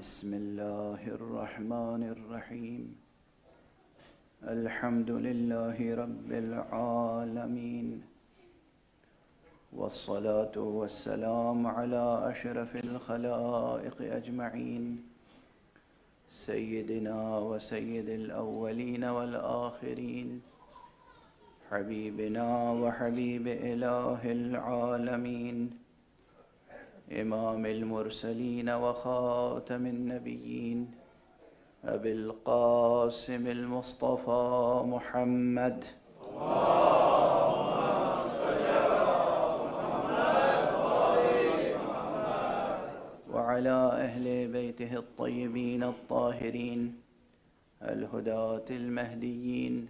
بسم الله الرحمن الرحيم. الحمد لله رب العالمين، والصلاة والسلام على أشرف الخلائق أجمعين، سيدنا وسيد الأولين والآخرين، حبيبنا وحبيب إله العالمين، إمام المرسلين وخاتم النبيين، أبي القاسم المصطفى محمد. وعلى أهل بيته الطيبين الطاهرين الهداة المهديين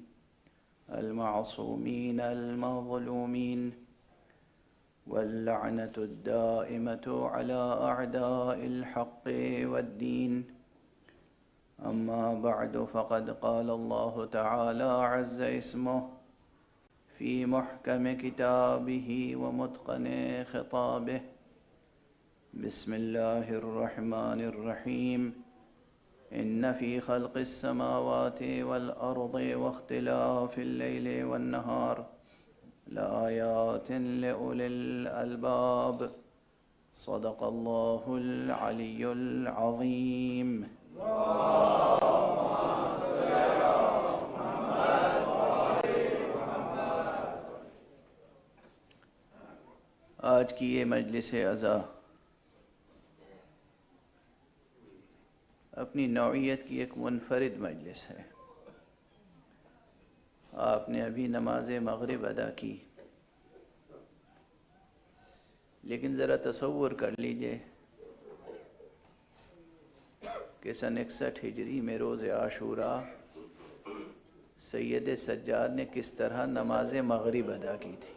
المعصومين المظلومين، واللعنة الدائمة على أعداء الحق والدين. أما بعد، فقد قال الله تعالى عز اسمه في محكم كتابه ومتقن خطابه: بسم الله الرحمن الرحيم. إن في خلق السماوات والأرض واختلاف الليل والنهار لآيات لأولي الألباب. صدق الله العلي العظيم. آج کی یہ مجلس عزا اپنی نوعیت کی ایک منفرد مجلس ہے. آپ نے ابھی نماز مغرب ادا کی، لیکن ذرا تصور کر لیجئے کہ سن 61 ہجری میں روز عاشوراء سید سجاد نے کس طرح نماز مغرب ادا کی تھی.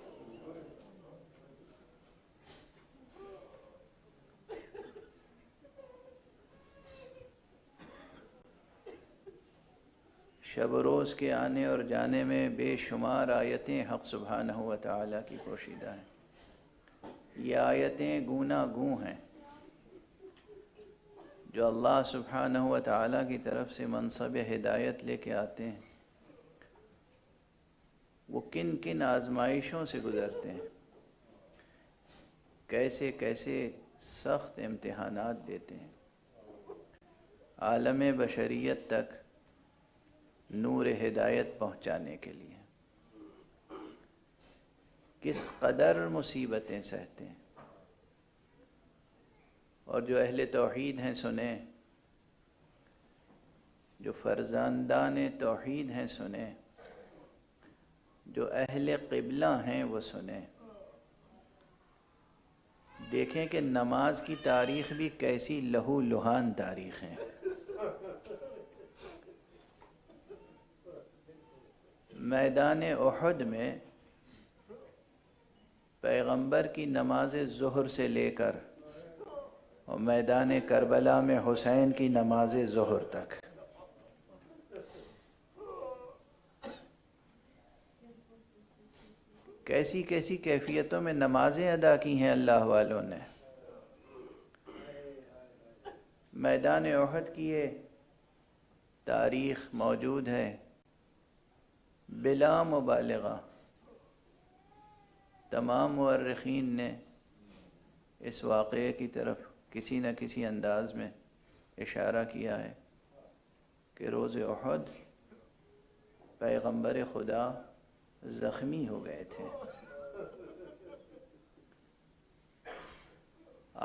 شب و روز کے آنے اور جانے میں بے شمار آیتیں حق سبحانہ و تعالیٰ کی پوشیدہ ہیں. یہ آیتیں گونا گوں ہیں جو اللہ سبحانہ و تعالیٰ کی طرف سے منصب ہدایت لے کے آتے ہیں. وہ کن کن آزمائشوں سے گزرتے ہیں، کیسے کیسے سخت امتحانات دیتے ہیں، عالم بشریت تک نور ہدایت پہنچانے کے لیے کس قدر مصیبتیں سہتے ہیں. اور جو اہل توحید ہیں سنیں، جو فرزاندان توحید ہیں سنیں، جو اہل قبلہ ہیں وہ سنیں. دیکھیں کہ نماز کی تاریخ بھی کیسی لہو لہان تاریخ ہے. میدان احد میں پیغمبر کی نماز ظہر سے لے کر اور میدان کربلا میں حسین کی نماز ظہر تک کیسی کیسی کیفیتوں میں نمازیں ادا کی ہیں اللہ والوں نے. میدان احد کی یہ تاریخ موجود ہے. بلا مبالغہ تمام مورخین نے اس واقعے کی طرف کسی نہ کسی انداز میں اشارہ کیا ہے کہ روز احد پیغمبر خدا زخمی ہو گئے تھے.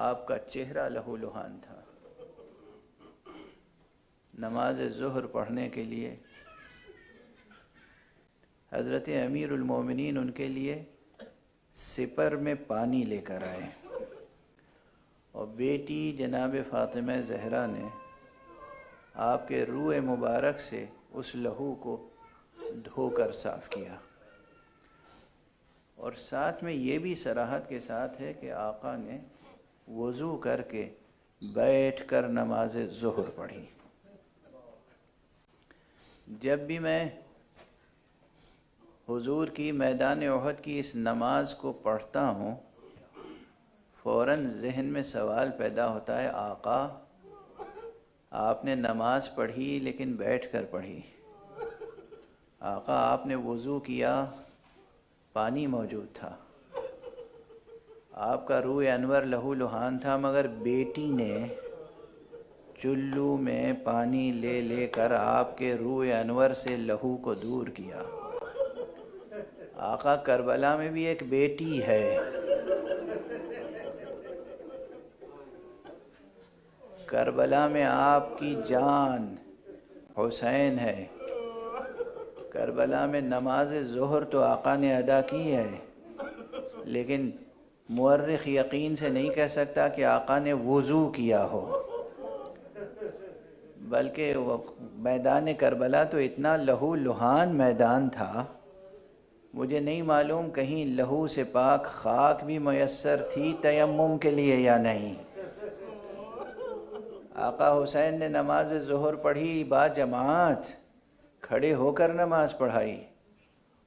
آپ کا چہرہ لہو لہان تھا. نماز ظہر پڑھنے کے لیے حضرت امیر المومنین ان کے لیے سپر میں پانی لے کر آئے، اور بیٹی جناب فاطمہ زہرا نے آپ کے روح مبارک سے اس لہو کو دھو کر صاف کیا. اور ساتھ میں یہ بھی صراحت کے ساتھ ہے کہ آقا نے وضو کر کے بیٹھ کر نماز ظہر پڑھی. جب بھی میں حضور کی میدان احد کی اس نماز کو پڑھتا ہوں، فوراً ذہن میں سوال پیدا ہوتا ہے، آقا آپ نے نماز پڑھی لیکن بیٹھ کر پڑھی. آقا آپ نے وضو کیا، پانی موجود تھا، آپ کا روح انور لہو لہان تھا، مگر بیٹی نے چلو میں پانی لے لے کر آپ کے روح انور سے لہو کو دور کیا. آقا کربلا میں بھی ایک بیٹی ہے، کربلا میں آپ کی جان حسین ہے. کربلا میں نماز ظہر تو آقا نے ادا کی ہے، لیکن مورخ یقین سے نہیں کہہ سکتا کہ آقا نے وضو کیا ہو، بلکہ وہ میدان کربلا تو اتنا لہو لہان میدان تھا، مجھے نہیں معلوم کہیں لہو سے پاک خاک بھی میسر تھی تیمم کے لیے یا نہیں. آقا حسین نے نماز ظہر پڑھی با جماعت، کھڑے ہو کر نماز پڑھائی،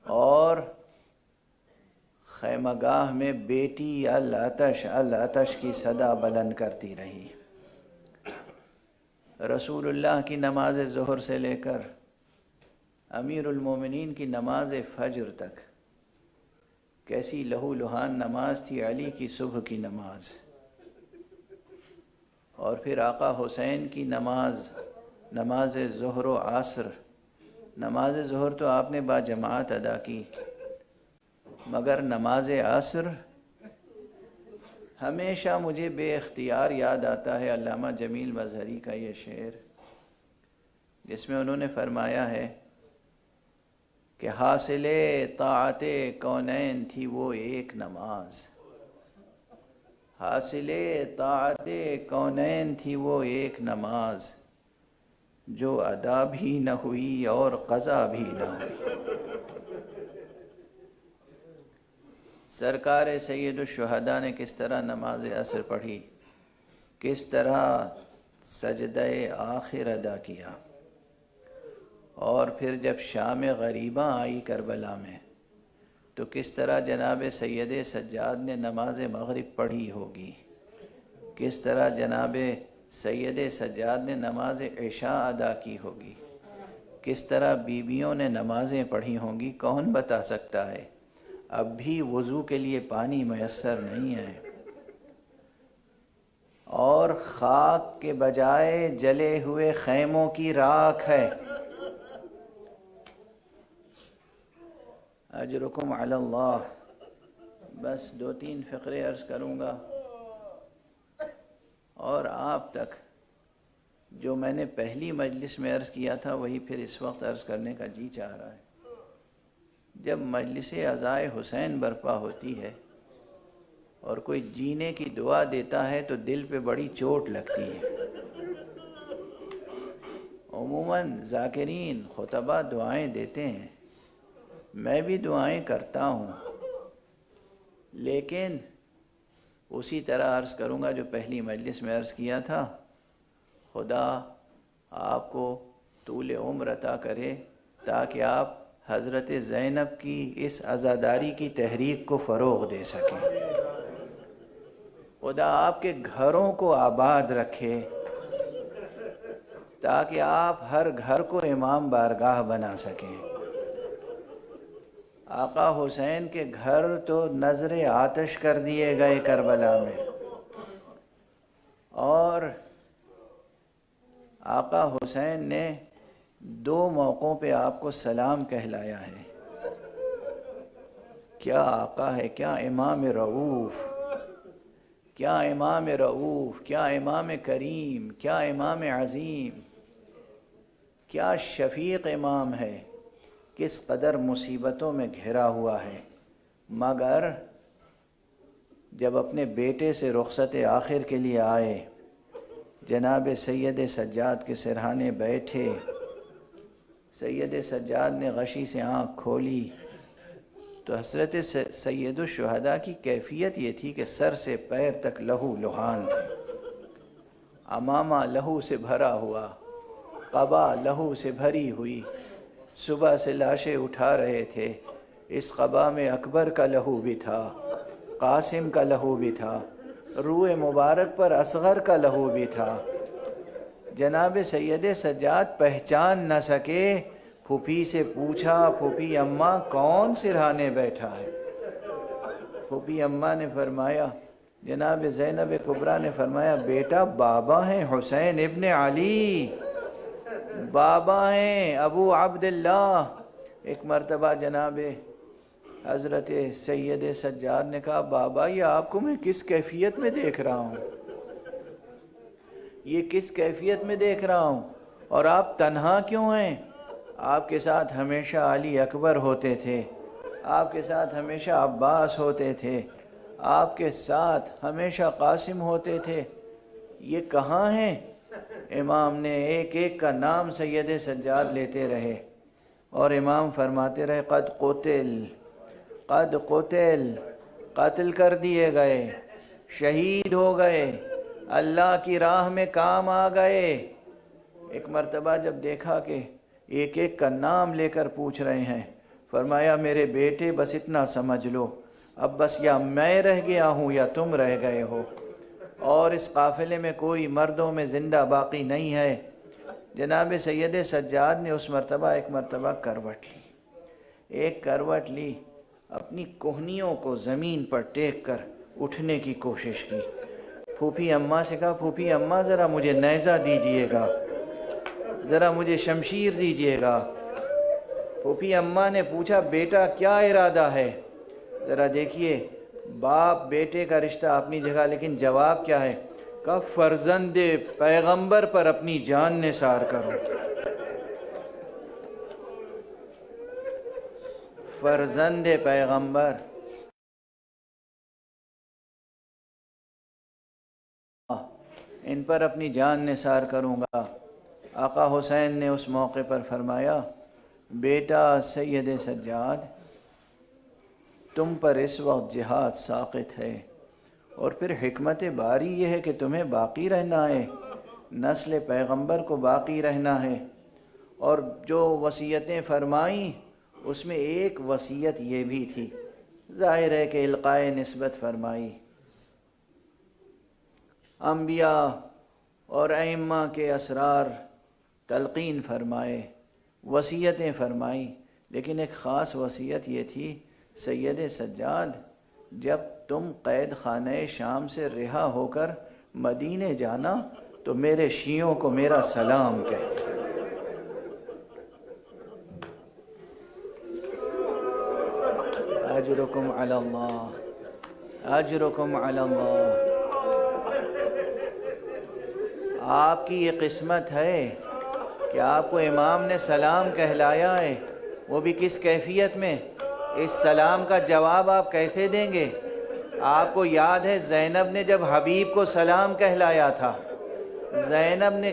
اور خیمہ گاہ میں بیٹی العطش العطش کی صدا بلند کرتی رہی. رسول اللہ کی نماز ظہر سے لے کر امیر المومنین کی نماز فجر تک کیسی لہو لہان نماز تھی. علی کی صبح کی نماز، اور پھر آقا حسین کی نماز ظہر و عصر. نماز ظہر تو آپ نے با جماعت ادا کی، مگر نماز عصر ہمیشہ مجھے بے اختیار یاد آتا ہے علامہ جمیل مظہری کا یہ شعر، جس میں انہوں نے فرمایا ہے کہ حاصل طاعت کونین تھی وہ ایک نماز، حاصل طاعت کونین تھی وہ ایک نماز، جو ادا بھی نہ ہوئی اور قضا بھی نہ ہوئی. سرکار سید الشہداء نے کس طرح نماز عصر پڑھی، کس طرح سجدہ آخر ادا کیا، اور پھر جب شام غریباں آئی کربلا میں تو کس طرح جناب سید سجاد نے نماز مغرب پڑھی ہوگی، کس طرح جناب سید سجاد نے نماز عشاء ادا کی ہوگی، کس طرح بیویوں نے نمازیں پڑھی ہوں گی. کون بتا سکتا ہے؟ اب بھی وضو کے لیے پانی میسر نہیں ہے، اور خاک کے بجائے جلے ہوئے خیموں کی راکھ ہے. اجرکم علی اللہ. بس 2-3 فقرے عرض کروں گا، اور آپ تک جو میں نے پہلی مجلس میں عرض کیا تھا وہی پھر اس وقت عرض کرنے کا جی چاہ رہا ہے. جب مجلس عزائے حسین برپا ہوتی ہے اور کوئی جینے کی دعا دیتا ہے تو دل پہ بڑی چوٹ لگتی ہے. عموماً ذاکرین خطبہ دعائیں دیتے ہیں، میں بھی دعائیں کرتا ہوں، لیکن اسی طرح عرض کروں گا جو پہلی مجلس میں عرض کیا تھا، خدا آپ کو طول عمر عطا کرے تاکہ آپ حضرت زینب کی اس عزاداری کی تحریک کو فروغ دے سکیں. خدا آپ کے گھروں کو آباد رکھے تاکہ آپ ہر گھر کو امام بارگاہ بنا سکیں. آقا حسین کے گھر تو نظر آتش کر دیے گئے کربلا میں، اور آقا حسین نے 2 موقعوں پہ آپ کو سلام کہلایا ہے. کیا آقا ہے، کیا امام رؤوف، کیا امام رؤوف، کیا امام کریم، کیا امام عظیم، کیا شفیق امام ہے، کس قدر مصیبتوں میں گھرا ہوا ہے، مگر جب اپنے بیٹے سے رخصت آخر کے لیے آئے، جناب سید سجاد کے سرہانے بیٹھے، سید سجاد نے غشی سے آنکھ کھولی تو حضرت سید الشہداء کی کیفیت یہ تھی کہ سر سے پیر تک لہو لہان تھے، عمامہ لہو سے بھرا ہوا، قبا لہو سے بھری ہوئی. صبح سے لاشیں اٹھا رہے تھے، اس قبا میں اکبر کا لہو بھی تھا، قاسم کا لہو بھی تھا، روح مبارک پر اصغر کا لہو بھی تھا. جناب سید سجاد پہچان نہ سکے، پھوپھی سے پوچھا، پھوپھی اماں کون سرہانے بیٹھا ہے؟ پھوپھی اماں نے فرمایا، جناب زینب کبریٰ نے فرمایا، بیٹا بابا ہیں حسین ابن علی، بابا ہیں ابو عبداللہ۔ ایک مرتبہ جناب حضرت سید سجاد نے کہا، بابا یہ آپ کو میں کس کیفیت میں دیکھ رہا ہوں، یہ کس کیفیت میں دیکھ رہا ہوں، اور آپ تنہا کیوں ہیں؟ آپ کے ساتھ ہمیشہ علی اکبر ہوتے تھے، آپ کے ساتھ ہمیشہ عباس ہوتے تھے، آپ کے ساتھ ہمیشہ قاسم ہوتے تھے، یہ کہاں ہیں؟ امام نے ایک ایک کا نام سید سجاد لیتے رہے، اور امام فرماتے رہے، قد قتل، قد قتل، قتل کر دیے گئے، شہید ہو گئے، اللہ کی راہ میں کام آ گئے۔ ایک مرتبہ جب دیکھا کہ ایک ایک کا نام لے کر پوچھ رہے ہیں، فرمایا، میرے بیٹے بس اتنا سمجھ لو، اب بس یا میں رہ گیا ہوں یا تم رہ گئے ہو، اور اس قافلے میں کوئی مردوں میں زندہ باقی نہیں ہے۔ جناب سید سجاد نے اس مرتبہ ایک مرتبہ کروٹ لی، ایک کروٹ لی، اپنی کوہنیوں کو زمین پر ٹیک کر اٹھنے کی کوشش کی۔ پھوپھی اماں سے کہا، پھوپھی اماں ذرا مجھے نیزہ دیجئے گا، ذرا مجھے شمشیر دیجئے گا۔ پھوپھی اماں نے پوچھا، بیٹا کیا ارادہ ہے؟ ذرا دیکھیے، باپ بیٹے کا رشتہ اپنی جگہ، لیکن جواب کیا ہے؟ کہا، فرزند پیغمبر پر اپنی جان نثار کرو، فرزند پیغمبر، ان پر اپنی جان نثار کروں گا۔ آقا حسین نے اس موقع پر فرمایا، بیٹا سید سجاد، تم پر اس وقت جہاد ساقط ہے، اور پھر حکمت باری یہ ہے کہ تمہیں باقی رہنا ہے، نسل پیغمبر کو باقی رہنا ہے۔ اور جو وصیتیں فرمائیں اس میں ایک وصیت یہ بھی تھی، ظاہر ہے کہ القائے نسبت فرمائی، انبیاء اور ائمہ کے اسرار تلقین فرمائے، وصیتیں فرمائیں، لیکن ایک خاص وصیت یہ تھی، سید سجاد جب تم قید خانہ شام سے رہا ہو کر مدینے جانا تو میرے شیعوں کو میرا سلام کہہ۔ اجرکم علی اللہ، اجرکم علی اللہ۔ آپ کی یہ قسمت ہے کہ آپ کو امام نے سلام کہلایا ہے، وہ بھی کس کیفیت میں؟ اس سلام کا جواب آپ کیسے دیں گے؟ آپ کو یاد ہے زینب نے جب حبیب کو سلام کہلایا تھا، زینب نے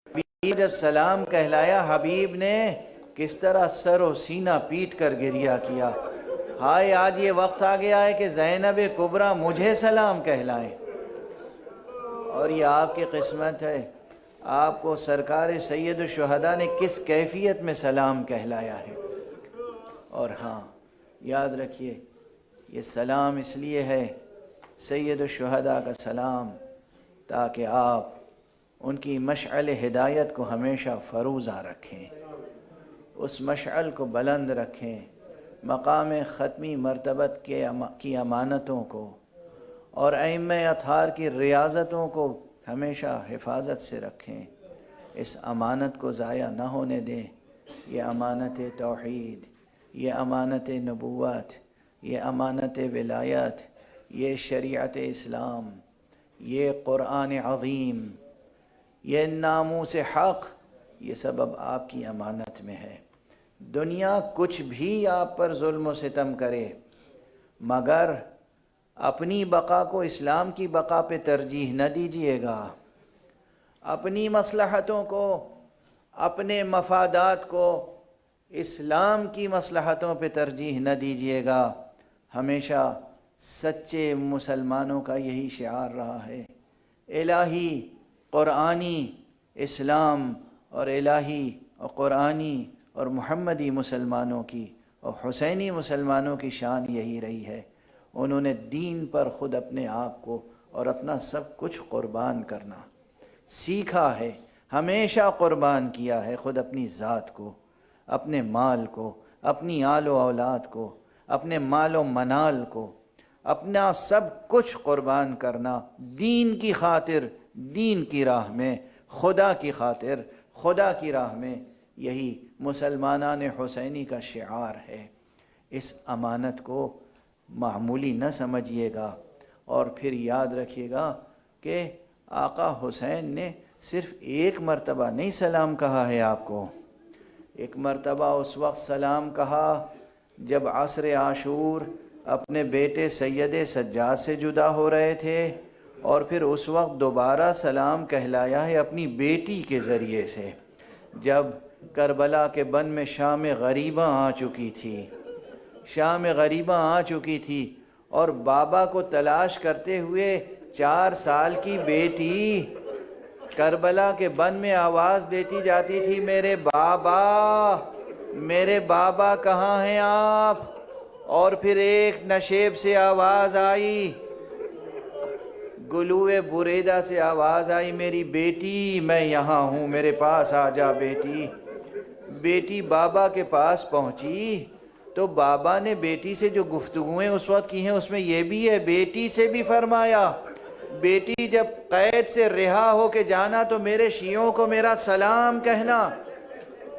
حبیب جب سلام کہلایا، حبیب نے کس طرح سر و سینہ پیٹ کر گریہ کیا، ہائے آج یہ وقت آ گیا ہے کہ زینب کبریٰ مجھے سلام کہلائیں۔ اور یہ آپ کی قسمت ہے، آپ کو سرکار سید الشہداء نے کس کیفیت میں سلام کہلایا ہے۔ اور ہاں یاد رکھیے، یہ سلام اس لیے ہے سید الشہداء کا سلام، تاکہ آپ ان کی مشعل ہدایت کو ہمیشہ فروزہ رکھیں، اس مشعل کو بلند رکھیں، مقام ختمی مرتبت کی امانتوں کو اور ائمہ اطہار کی ریاضتوں کو ہمیشہ حفاظت سے رکھیں، اس امانت کو ضائع نہ ہونے دیں۔ یہ امانت توحید، یہ امانت نبوت، یہ امانت ولایت، یہ شریعت اسلام، یہ قرآن عظیم، یہ ناموس حق، یہ سب اب آپ کی امانت میں ہے۔ دنیا کچھ بھی آپ پر ظلم و ستم کرے، مگر اپنی بقا کو اسلام کی بقا پہ ترجیح نہ دیجیے گا، اپنی مصلحتوں کو، اپنے مفادات کو اسلام کی مصلحتوں پہ ترجیح نہ دیجیے گا۔ ہمیشہ سچے مسلمانوں کا یہی شعار رہا ہے، الہی قرآنی اسلام، اور الہی اور قرآنی اور محمدی مسلمانوں کی اور حسینی مسلمانوں کی شان یہی رہی ہے، انہوں نے دین پر خود اپنے آپ کو اور اپنا سب کچھ قربان کرنا سیکھا ہے، ہمیشہ قربان کیا ہے، خود اپنی ذات کو، اپنے مال کو، اپنی آل و اولاد کو، اپنے مال و منال کو، اپنا سب کچھ قربان کرنا دین کی خاطر، دین کی راہ میں، خدا کی خاطر، خدا کی راہ میں، یہی مسلمانان حسینی کا شعار ہے۔ اس امانت کو معمولی نہ سمجھیے گا، اور پھر یاد رکھیے گا کہ آقا حسین نے صرف ایک مرتبہ نہیں سلام کہا ہے آپ کو، ایک مرتبہ اس وقت سلام کہا جب عصر عاشور اپنے بیٹے سید سجاد سے جدا ہو رہے تھے، اور پھر اس وقت دوبارہ سلام کہلایا ہے اپنی بیٹی کے ذریعے سے، جب کربلا کے بن میں شام غریباں آ چکی تھی، شام غریباں آ چکی تھی، اور بابا کو تلاش کرتے ہوئے 4 سال کی بیٹی کربلا کے بن میں آواز دیتی جاتی تھی، میرے بابا، میرے بابا کہاں ہیں آپ؟ اور پھر ایک نشیب سے آواز آئی، گلوئے بریدہ سے آواز آئی، میری بیٹی میں یہاں ہوں، میرے پاس آ جا بیٹی۔ بیٹی بابا کے پاس پہنچی تو بابا نے بیٹی سے جو گفتگویں اس وقت کی ہیں اس میں یہ بھی ہے، بیٹی سے بھی فرمایا، بیٹی جب قید سے رہا ہو کے جانا تو میرے شیعوں کو میرا سلام کہنا،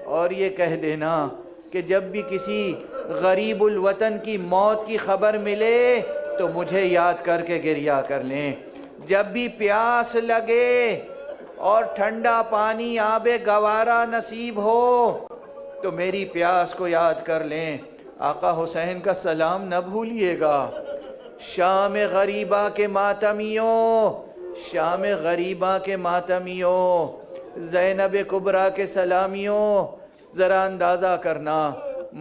اور یہ کہہ دینا کہ جب بھی کسی غریب الوطن کی موت کی خبر ملے تو مجھے یاد کر کے گریہ کر لیں، جب بھی پیاس لگے اور ٹھنڈا پانی آب گوارا نصیب ہو تو میری پیاس کو یاد کر لیں۔ آقا حسین کا سلام نہ بھولیے گا۔ شام غریبہ کے ماتمیوں، شام غریبہ کے ماتمیوں، زینب کبریٰ کے سلامیوں، ذرا اندازہ کرنا،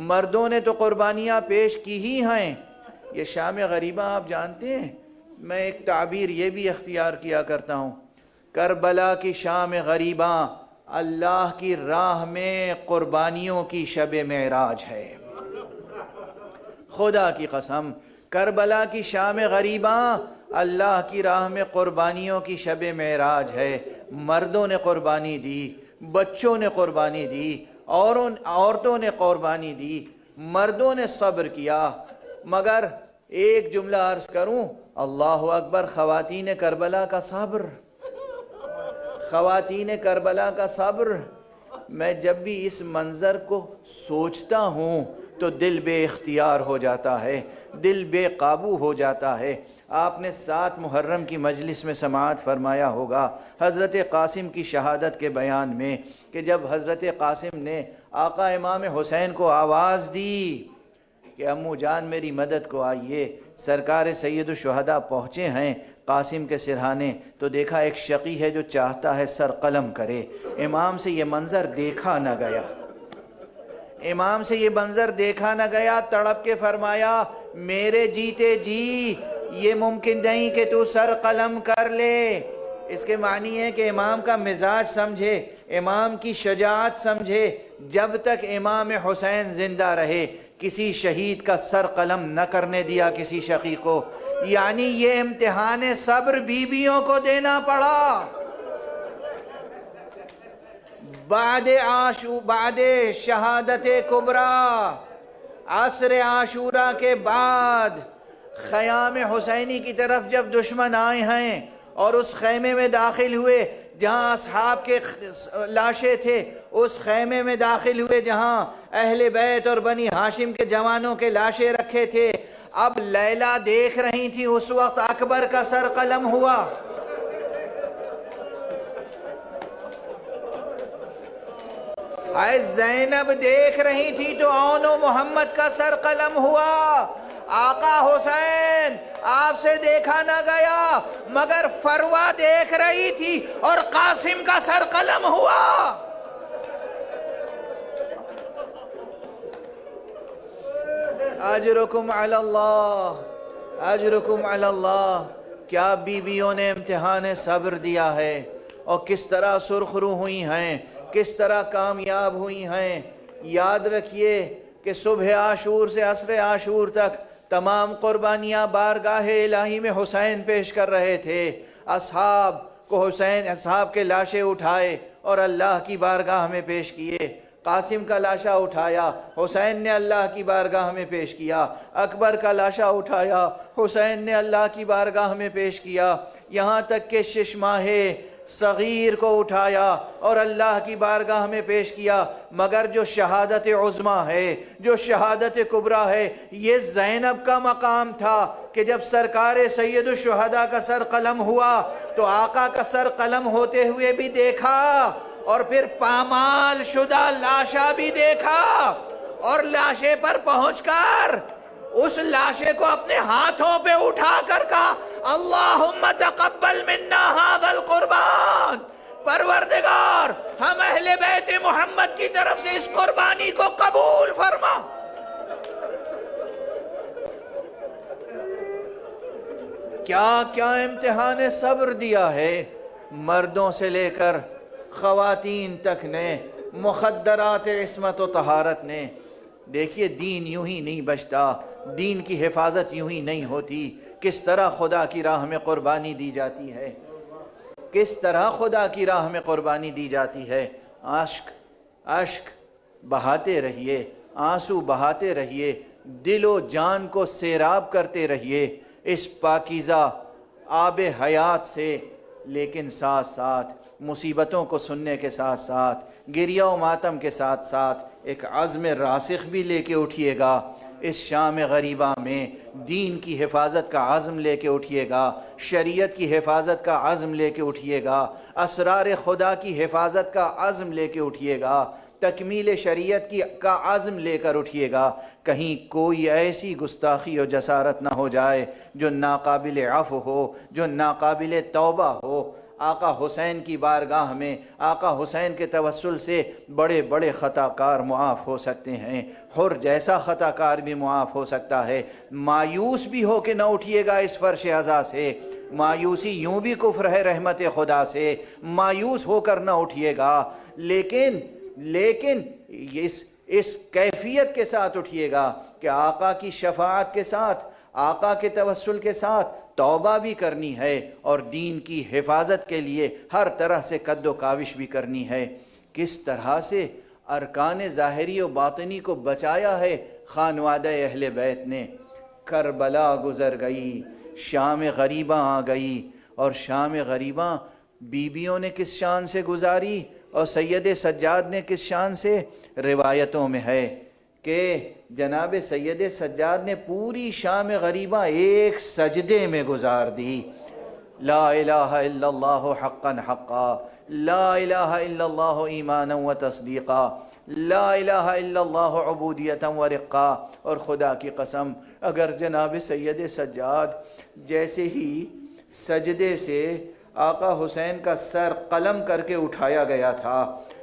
مردوں نے تو قربانیاں پیش کی ہی ہیں، یہ شام غریبہ آپ جانتے ہیں؟ میں ایک تعبیر یہ بھی اختیار کیا کرتا ہوں، کربلا کی شام غریبہ اللہ کی راہ میں قربانیوں کی شب معراج ہے۔ خدا کی قسم، کربلا کی شام غریبہ اللہ کی راہ میں قربانیوں کی شب معراج ہے۔ مردوں نے قربانی دی، بچوں نے قربانی دی، عورتوں نے قربانی دی، مردوں نے صبر کیا، مگر ایک جملہ عرض کروں، اللہ اکبر، خواتین کربلا کا صبر، خواتین کربلا کا صبر۔ میں جب بھی اس منظر کو سوچتا ہوں تو دل بے اختیار ہو جاتا ہے، دل بے قابو ہو جاتا ہے۔ آپ نے 7 محرم کی مجلس میں سماعت فرمایا ہوگا حضرت قاسم کی شہادت کے بیان میں، کہ جب حضرت قاسم نے آقا امام حسین کو آواز دی کہ امو جان میری مدد کو آئیے، سرکار سید الشہداء پہنچے ہیں قاسم کے سرہانے، تو دیکھا ایک شقی ہے جو چاہتا ہے سر قلم کرے۔ امام سے یہ منظر دیکھا نہ گیا، امام سے یہ منظر دیکھا نہ گیا، تڑپ کے فرمایا میرے جیتے جی یہ ممکن نہیں کہ تو سر قلم کر لے۔ اس کے معنی ہے کہ امام کا مزاج سمجھے، امام کی شجاعت سمجھے، جب تک امام حسین زندہ رہے کسی شہید کا سر قلم نہ کرنے دیا کسی شقی کو۔ یعنی یہ امتحان صبر بیویوں کو دینا پڑا۔ بعد شہادت کبریٰ، عصر عاشورہ کے بعد خیام حسینی کی طرف جب دشمن آئے ہیں اور اس خیمے میں داخل ہوئے جہاں اصحاب کے لاشیں تھے، اس خیمے میں داخل ہوئے جہاں اہل بیت اور بنی ہاشم کے جوانوں کے لاشیں رکھے تھے، اب لیلا دیکھ رہی تھی، اس وقت اکبر کا سر قلم ہوا۔ زینب دیکھ رہی تھی تو اون و محمد کا سر قلم ہوا۔ آقا حسین آپ سے دیکھا نہ گیا مگر فروہ دیکھ رہی تھی اور قاسم کا سر قلم ہوا۔ اجرکم علی اللہ، اجرکم علی اللہ۔ کیا بیویوں نے امتحان صبر دیا ہے، اور کس طرح سرخرو ہوئی ہیں، کس طرح کامیاب ہوئی ہیں۔ یاد رکھیے کہ صبح عاشور سے عصر عاشور تک تمام قربانیاں بارگاہ الہی میں حسین پیش کر رہے تھے۔ اصحاب کو حسین، اصحاب کے لاشیں اٹھائے اور اللہ کی بارگاہ میں پیش کیے۔ قاسم کا لاشا اٹھایا، حسین نے اللہ کی بارگاہ میں پیش کیا۔ اکبر کا لاشا اٹھایا، حسین نے اللہ کی بارگاہ میں پیش کیا۔ یہاں تک کہ 6 ماہے صغیر کو اٹھایا اور اللہ کی بارگاہ میں پیش کیا۔ مگر جو شہادت عظمیٰ ہے، جو شہادت کبریٰ ہے، یہ زینب کا مقام تھا کہ جب سرکار سید الشہداء کا سر قلم ہوا تو آقا کا سر قلم ہوتے ہوئے بھی دیکھا، اور پھر پامال شدہ لاشا بھی دیکھا، اور لاشے پر پہنچ کر اس لاشے کو اپنے ہاتھوں پہ اٹھا کر کہا اللہم تقبل منا ھذا القربان، پروردگار ہم اہل بیت محمد کی طرف سے اس قربانی کو قبول فرما۔ کیا کیا امتحان صبر دیا ہے مردوں سے لے کر خواتین تک نے، مخدرات عصمت و طہارت نے۔ دیکھیے دین یوں ہی نہیں بچتا، دین کی حفاظت یوں ہی نہیں ہوتی۔ کس طرح خدا کی راہ میں قربانی دی جاتی ہے، کس طرح خدا کی راہ میں قربانی دی جاتی ہے۔ اشک بہاتے رہیے، آنسو بہاتے رہیے، دل و جان کو سیراب کرتے رہیے اس پاکیزہ آب حیات سے، لیکن ساتھ ساتھ مصیبتوں کو سننے کے ساتھ ساتھ، گریہ و ماتم کے ساتھ ساتھ ایک عزم راسخ بھی لے کے اٹھیے گا۔ اس شام غریبہ میں دین کی حفاظت کا عزم لے کے اٹھیے گا، شریعت کی حفاظت کا عزم لے کے اٹھیے گا، اسرار خدا کی حفاظت کا عزم لے کے اٹھیے گا، تکمیل شریعت کا عزم لے کر اٹھیے گا۔ کہیں کوئی ایسی گستاخی و جسارت نہ ہو جائے جو ناقابل عفو ہو، جو ناقابل توبہ ہو۔ آقا حسین کی بارگاہ میں آقا حسین کے توسل سے بڑے بڑے خطا کار معاف ہو سکتے ہیں، حر جیسا خطا کار بھی معاف ہو سکتا ہے۔ مایوس بھی ہو کے نہ اٹھیے گا اس فرش عزا سے، مایوسی یوں بھی کفر ہے رحمت خدا سے، مایوس ہو کر نہ اٹھیے گا، لیکن اس کیفیت کے ساتھ اٹھیے گا کہ آقا کی شفاعت کے ساتھ، آقا کے توسل کے ساتھ توبہ بھی کرنی ہے اور دین کی حفاظت کے لیے ہر طرح سے قد و کاوش بھی کرنی ہے۔ کس طرح سے ارکان ظاہری و باطنی کو بچایا ہے خانوادہ اہل بیت نے۔ کربلا گزر گئی، شام غریباں آ گئی، اور شام غریباں بیویوں نے کس شان سے گزاری اور سید سجاد نے کس شان سے؟ روایتوں میں ہے کہ جناب سید سجاد نے پوری شام غریباں ایک سجدے میں گزار دی۔ لا الہ الا اللہ حقا حقا، لا الہ الا اللہ ایمانا و تصدیقا، لا الہ الا اللہ عبودیتا و رقا۔ اور خدا کی قسم اگر جناب سید سجاد جیسے ہی سجدے سے آقا حسین کا سر قلم کر کے اٹھایا گیا تھا،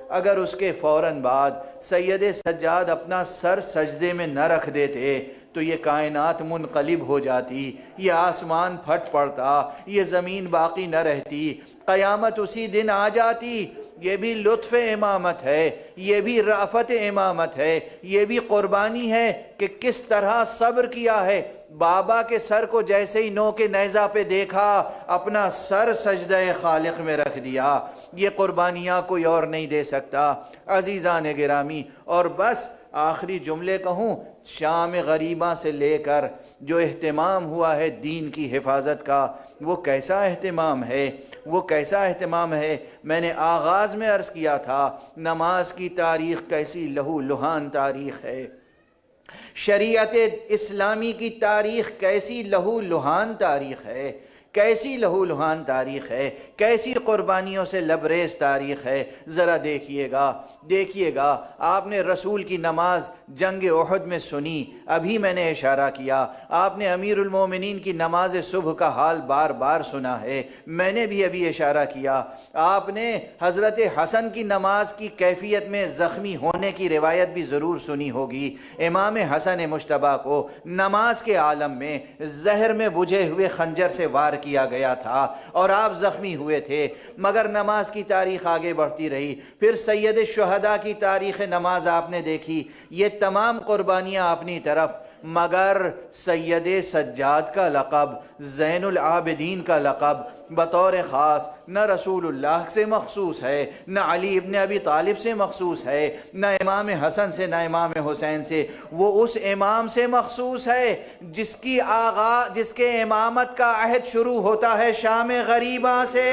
اگر اس کے فوراً بعد سید سجاد اپنا سر سجدے میں نہ رکھ دیتے تو یہ کائنات منقلب ہو جاتی، یہ آسمان پھٹ پڑتا، یہ زمین باقی نہ رہتی، قیامت اسی دن آ جاتی۔ یہ بھی لطف امامت ہے، یہ بھی رافت امامت ہے، یہ بھی قربانی ہے کہ کس طرح صبر کیا ہے۔ بابا کے سر کو جیسے ہی نو کے نیزہ پہ دیکھا، اپنا سر سجدہ خالق میں رکھ دیا۔ یہ قربانیاں کوئی اور نہیں دے سکتا۔ عزیزان گرامی، اور بس آخری جملے کہوں، شام غریباں سے لے کر جو اہتمام ہوا ہے دین کی حفاظت کا، وہ کیسا اہتمام ہے، وہ کیسا اہتمام ہے۔ میں نے آغاز میں عرض کیا تھا نماز کی تاریخ کیسی لہو لہان تاریخ ہے، شریعت اسلامی کی تاریخ کیسی لہو لہان تاریخ ہے، کیسی لہو لہان تاریخ ہے، کیسی قربانیوں سے لبریز تاریخ ہے۔ ذرا دیکھیے گا آپ نے رسول کی نماز جنگ احد میں سنی، ابھی میں نے اشارہ کیا۔ آپ نے امیر المومنین کی نماز صبح کا حال بار بار سنا ہے، میں نے بھی ابھی اشارہ کیا۔ آپ نے حضرت حسن کی نماز کی کیفیت میں زخمی ہونے کی روایت بھی ضرور سنی ہوگی۔ امام حسن مجتبیٰ کو نماز کے عالم میں زہر میں بجھے ہوئے خنجر سے وار کیا گیا تھا اور آپ زخمی ہوئے تھے، مگر نماز کی تاریخ آگے بڑھتی رہی۔ پھر سید الشہداء کی تاریخ نماز آپ نے دیکھی، یہ تمام قربانیاں اپنی طرف، مگر سید سجاد کا لقب، زین العابدین کا لقب، بطور خاص نہ رسول اللہ سے مخصوص ہے، نہ علی ابن ابی طالب سے مخصوص ہے، نہ امام حسن سے، نہ امام حسین سے، وہ اس امام سے مخصوص ہے جس کے امامت کا عہد شروع ہوتا ہے شام غریباں سے،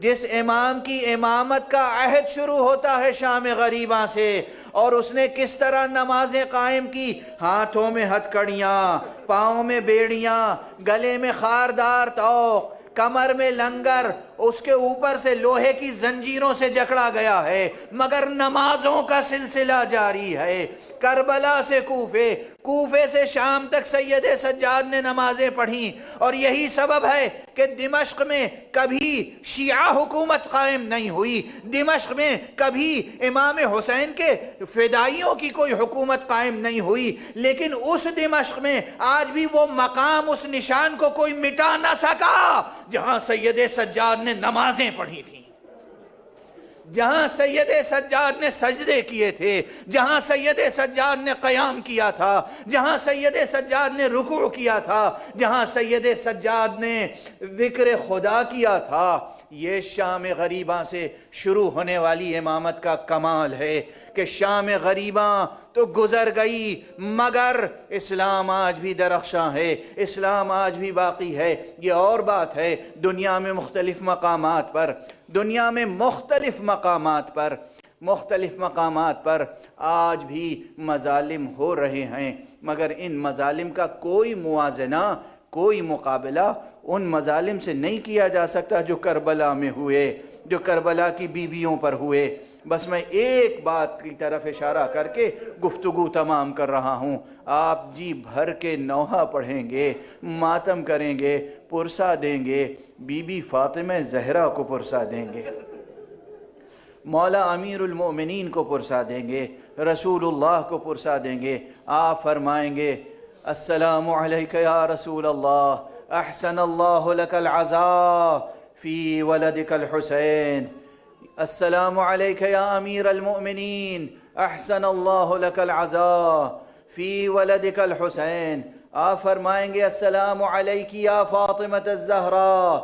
جس امام کی امامت کا عہد شروع ہوتا ہے شام غریباں سے، اور اس نے کس طرح نمازیں قائم کی، ہاتھوں میں ہتھکڑیاں، پاؤں میں بیڑیاں، گلے میں خاردار طوق، کمر میں لنگر، اس کے اوپر سے لوہے کی زنجیروں سے جکڑا گیا ہے، مگر نمازوں کا سلسلہ جاری ہے۔ کربلا سے کوفے سے شام تک سید سجاد نے نمازیں پڑھیں، اور یہی سبب ہے کہ دمشق میں کبھی شیعہ حکومت قائم نہیں ہوئی، دمشق میں کبھی امام حسین کے فدائیوں کی کوئی حکومت قائم نہیں ہوئی، لیکن اس دمشق میں آج بھی وہ مقام، اس نشان کو کوئی مٹا نہ سکا جہاں سید سجاد نے نمازیں پڑھی تھیں، جہاں سید سجاد نے سجدے کیے تھے، جہاں سید سجاد نے قیام کیا تھا، جہاں سید سجاد نے رکوع کیا تھا، جہاں سید سجاد نے ذکر خدا کیا تھا۔ یہ شام غریباں سے شروع ہونے والی امامت کا کمال ہے کہ شام غریباں تو گزر گئی، مگر اسلام آج بھی درخشاں ہے، اسلام آج بھی باقی ہے۔ یہ اور بات ہے، دنیا میں مختلف مقامات پر آج بھی مظالم ہو رہے ہیں، مگر ان مظالم کا کوئی موازنہ، کوئی مقابلہ ان مظالم سے نہیں کیا جا سکتا جو کربلا میں ہوئے، جو کربلا کی بیویوں پر ہوئے۔ بس میں ایک بات کی طرف اشارہ کر کے گفتگو تمام کر رہا ہوں، آپ جی بھر کے نوحہ پڑھیں گے، ماتم کریں گے، پرسہ دیں گے، بی بی فاطمہ زہرا کو پرسہ دیں گے، مولا امیر المؤمنین کو پرسہ دیں گے، رسول اللہ کو پرسہ دیں گے۔ آپ فرمائیں گے السلام علیک یا رسول اللہ، احسن اللہ لک العزاء فی ولدک الحسین، السلام علیک یا امیر المؤمنین، احسن اللہ لک العزاء فی ولدک الحسین۔ آپ فرمائیں گے السلام علیک یا فاطمہ الزہراء،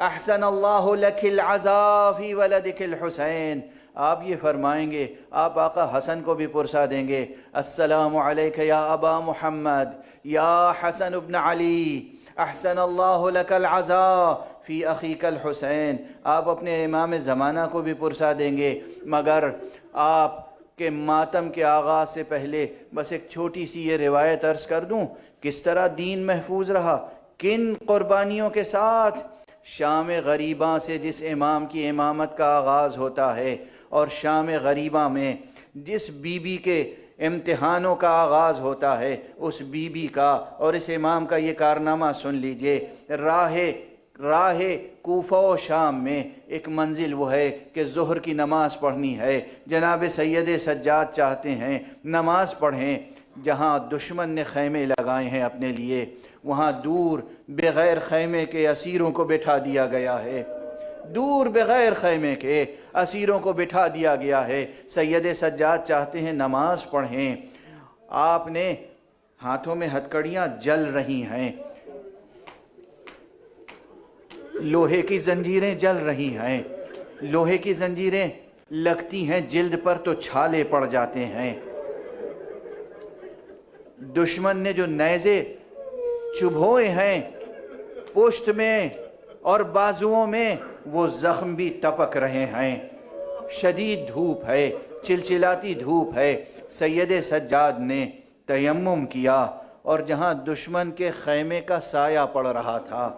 احسن اللہ لک العزاء فی ولدک الحسین۔ آپ یہ فرمائیں گے، آپ آقا حسن کو بھی پرسہ دیں گے السلام علیک یا ابا محمد یا حسن ابن علی، احسن اللہ لک العزاء فی اخیک الحسین۔ آپ اپنے امام زمانہ کو بھی پرسہ دیں گے، مگر آپ کے ماتم کے آغاز سے پہلے بس ایک چھوٹی سی یہ روایت عرض کر دوں، کس طرح دین محفوظ رہا، کن قربانیوں کے ساتھ۔ شام غریباں سے جس امام کی امامت کا آغاز ہوتا ہے، اور شام غریباں میں جس بی بی کے امتحانوں کا آغاز ہوتا ہے، اس بی بی کا اور اس امام کا یہ کارنامہ سن لیجئے۔ راہ کوفہ و شام میں ایک منزل وہ ہے کہ ظہر کی نماز پڑھنی ہے، جناب سید سجاد چاہتے ہیں نماز پڑھیں، جہاں دشمن نے خیمے لگائے ہیں اپنے لیے، وہاں دور بغیر خیمے کے اسیروں کو بٹھا دیا گیا ہے، دور بغیر خیمے کے اسیروں کو بٹھا دیا گیا ہے۔ سید سجاد چاہتے ہیں نماز پڑھیں، آپ نے ہاتھوں میں ہتھکڑیاں جل رہی ہیں، لوہے کی زنجیریں جل رہی ہیں، لوہے کی زنجیریں لگتی ہیں جلد پر تو چھالے پڑ جاتے ہیں، دشمن نے جو نیزے چبھوئے ہیں پشت میں اور بازوؤں میں، وہ زخم بھی ٹپک رہے ہیں، شدید دھوپ ہے، چلچلاتی دھوپ ہے۔ سید سجاد نے تیمم کیا اور جہاں دشمن کے خیمے کا سایہ پڑ رہا تھا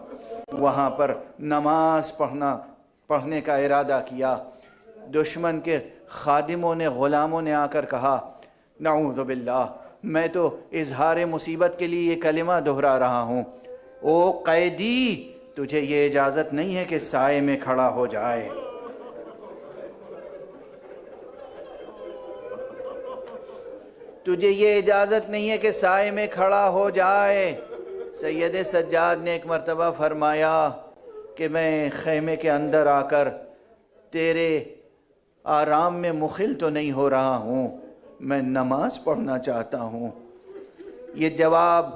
وہاں پر نماز پڑھنے کا ارادہ کیا۔ دشمن کے خادموں نے، غلاموں نے آ کر کہا نعوذ باللہ، میں تو اظہار مصیبت کے لیے یہ کلمہ دہرا رہا ہوں، او قیدی تجھے یہ اجازت نہیں ہے کہ سائے میں کھڑا ہو جائے۔ تجھے یہ اجازت نہیں ہے کہ سائے میں کھڑا ہو جائے۔ سید سجاد نے ایک مرتبہ فرمایا کہ میں خیمے کے اندر آ کر تیرے آرام میں مخل تو نہیں ہو رہا ہوں، میں نماز پڑھنا چاہتا ہوں۔ یہ جواب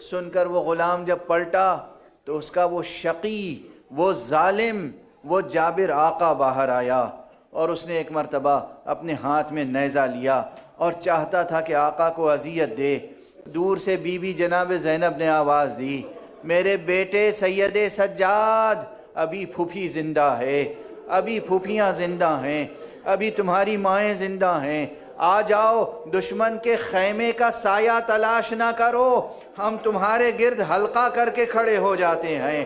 سن کر وہ غلام جب پلٹا تو اس کا وہ شقی، وہ ظالم، وہ جابر آقا باہر آیا، اور اس نے ایک مرتبہ اپنے ہاتھ میں نیزہ لیا اور چاہتا تھا کہ آقا کو اذیت دے۔ دور سے بی بی جناب زینب نے آواز دی، میرے بیٹے سید سجاد، ابھی پھوپھی زندہ ہے، ابھی پھوپھیاں زندہ ہیں، ابھی تمہاری مائیں زندہ ہیں، آ جاؤ، دشمن کے خیمے کا سایہ تلاش نہ کرو، ہم تمہارے گرد حلقہ کر کے کھڑے ہو جاتے ہیں۔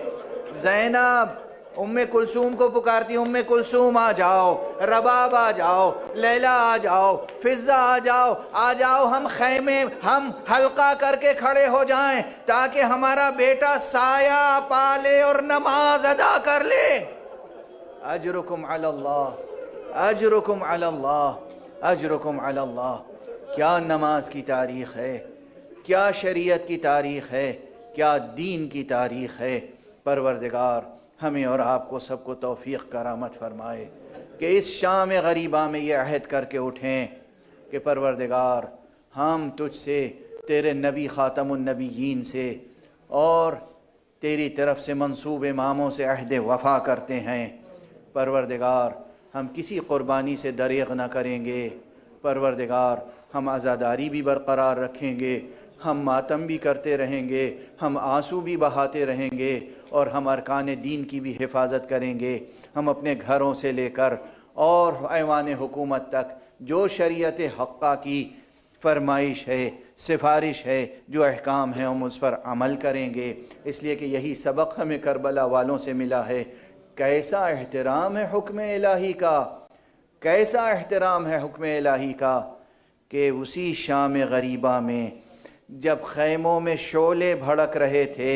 زینب ام کلثوم کو پکارتی، ام کلثوم آ جاؤ، رباب آ جاؤ، لیلا آ جاؤ، فضہ آ جاؤ، آ جاؤ، ہم خیمے، ہم حلقہ کر کے کھڑے ہو جائیں تاکہ ہمارا بیٹا سایہ پالے اور نماز ادا کر لے۔ اجرکم علی اللہ، اجرکم علی اللہ، اجرکم علی اللہ۔ کیا نماز کی تاریخ ہے، کیا شریعت کی تاریخ ہے، کیا دین کی تاریخ ہے۔ پروردگار ہمیں اور آپ کو سب کو توفیق کرامت فرمائے کہ اس شام غریبہ میں یہ عہد کر کے اٹھیں کہ پروردگار ہم تجھ سے، تیرے نبی خاتم النبیین سے اور تیری طرف سے منصوب اماموں سے عہد وفا کرتے ہیں۔ پروردگار ہم کسی قربانی سے دریغ نہ کریں گے۔ پروردگار ہم عزاداری بھی برقرار رکھیں گے، ہم ماتم بھی کرتے رہیں گے، ہم آنسو بھی بہاتے رہیں گے، اور ہم ارکان دین کی بھی حفاظت کریں گے۔ ہم اپنے گھروں سے لے کر اور ایوان حکومت تک جو شریعت حقہ کی فرمائش ہے، سفارش ہے، جو احکام ہیں ہم اس پر عمل کریں گے، اس لیے کہ یہی سبق ہمیں کربلا والوں سے ملا ہے۔ کیسا احترام ہے حکم الہی کا، کیسا احترام ہے حکم الہی کا، کہ اسی شام غریبہ میں جب خیموں میں شعلے بھڑک رہے تھے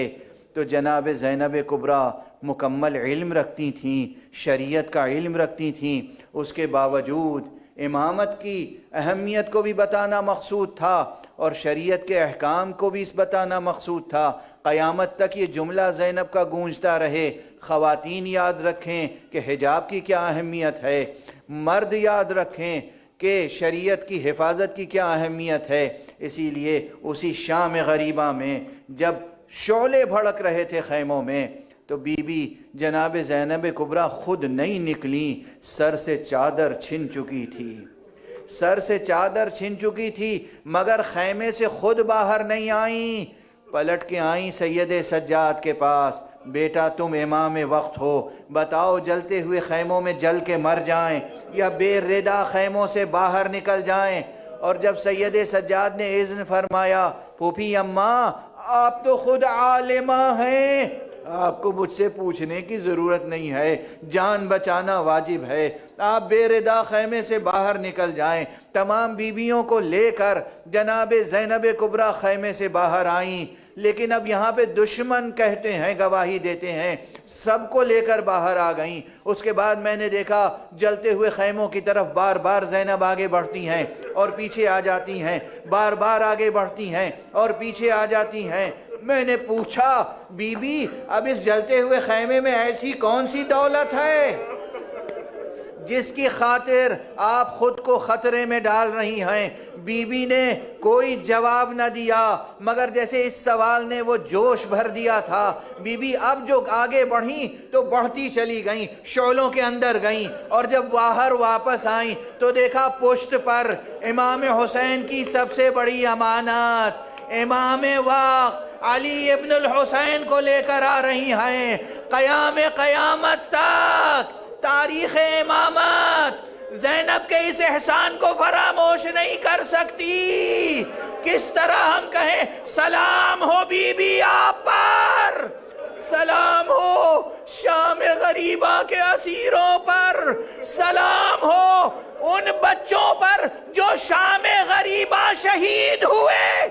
تو جناب زینب کبریٰ مکمل علم رکھتی تھیں، شریعت کا علم رکھتی تھیں، اس کے باوجود امامت کی اہمیت کو بھی بتانا مقصود تھا اور شریعت کے احکام کو بھی اس بتانا مقصود تھا۔ قیامت تک یہ جملہ زینب کا گونجتا رہے، خواتین یاد رکھیں کہ حجاب کی کیا اہمیت ہے، مرد یاد رکھیں کہ شریعت کی حفاظت کی کیا اہمیت ہے۔ اسی لیے اسی شام غریبہ میں جب شعلے بھڑک رہے تھے خیموں میں تو بی بی جناب زینب کبریٰ خود نہیں نکلیں، سر سے چادر چھن چکی تھی، سر سے چادر چھن چکی تھی، مگر خیمے سے خود باہر نہیں آئیں، پلٹ کے آئیں سید سجاد کے پاس، بیٹا تم امام وقت ہو، بتاؤ جلتے ہوئے خیموں میں جل کے مر جائیں یا بے ردا خیموں سے باہر نکل جائیں۔ اور جب سید سجاد نے اذن فرمایا، پھوپھی اماں آپ تو خود عالمہ ہیں، آپ کو مجھ سے پوچھنے کی ضرورت نہیں ہے، جان بچانا واجب ہے، آپ بے ردا خیمے سے باہر نکل جائیں۔ تمام بیویوں کو لے کر جناب زینب کبریٰ خیمے سے باہر آئیں، لیکن اب یہاں پہ دشمن کہتے ہیں، گواہی دیتے ہیں، سب کو لے کر باہر آ گئیں۔ اس کے بعد میں نے دیکھا جلتے ہوئے خیموں کی طرف بار بار زینب آگے بڑھتی ہیں اور پیچھے آ جاتی ہیں، بار بار آگے بڑھتی ہیں اور پیچھے آ جاتی ہیں۔ میں نے پوچھا، بی بی اب اس جلتے ہوئے خیمے میں ایسی کون سی دولت ہے جس کی خاطر آپ خود کو خطرے میں ڈال رہی ہیں؟ بی بی نے کوئی جواب نہ دیا، مگر جیسے اس سوال نے وہ جوش بھر دیا تھا، بی بی اب جو آگے بڑھیں تو بڑھتی چلی گئیں، شعلوں کے اندر گئیں، اور جب باہر واپس آئیں تو دیکھا پشت پر امام حسین کی سب سے بڑی امانت، امام وقت علی ابن الحسین کو لے کر آ رہی ہیں۔ قیامت تک تاریخ امامت زینب کے اس احسان کو فراموش نہیں کر سکتی۔ کس طرح ہم کہیں سلام ہو بی بی آپ پر، سلام ہو شام غریبہ کے اسیروں پر، سلام ہو ان بچوں پر جو شام غریبہ شہید ہوئے۔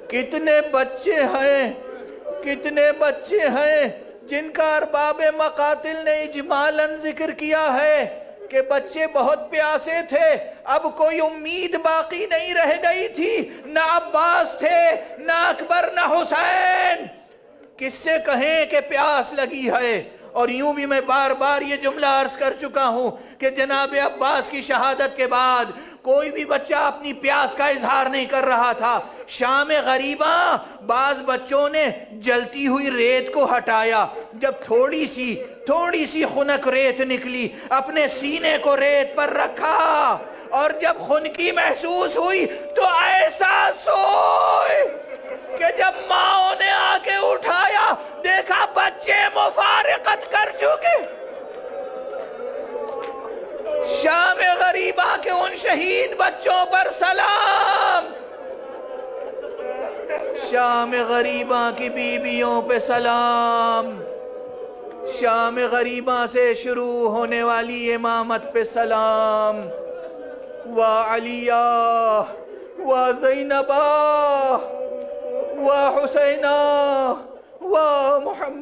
کتنے بچے ہیں، کتنے بچے ہیں جن کا ارباب مقاتل نے اجمالاً ذکر کیا ہے کہ بچے بہت پیاسے تھے، اب کوئی امید باقی نہیں رہ گئی تھی، نہ عباس تھے، نہ اکبر، نہ حسین۔ کس سے کہیں کہ پیاس لگی ہے؟ اور یوں بھی میں بار بار یہ جملہ عرض کر چکا ہوں کہ جناب عباس کی شہادت کے بعد کوئی بھی بچہ اپنی پیاس کا اظہار نہیں کر رہا تھا۔ شام غریباں بعض بچوں نے جلتی ہوئی ریت کو ہٹایا، جب تھوڑی سی خنک ریت نکلی اپنے سینے کو ریت پر رکھا، اور جب خنکی محسوس ہوئی تو احساس ہوئی کہ جب ماں نے آ کے اٹھایا دیکھا بچے مفارقت کر چکے۔ شام غریبہ کے ان شہید بچوں پر سلام، شام غریبہ کی بیویوں پہ سلام، شام غریبہ سے شروع ہونے والی امامت پہ سلام۔ و علیہ و زینبہ و حسینہ و محمد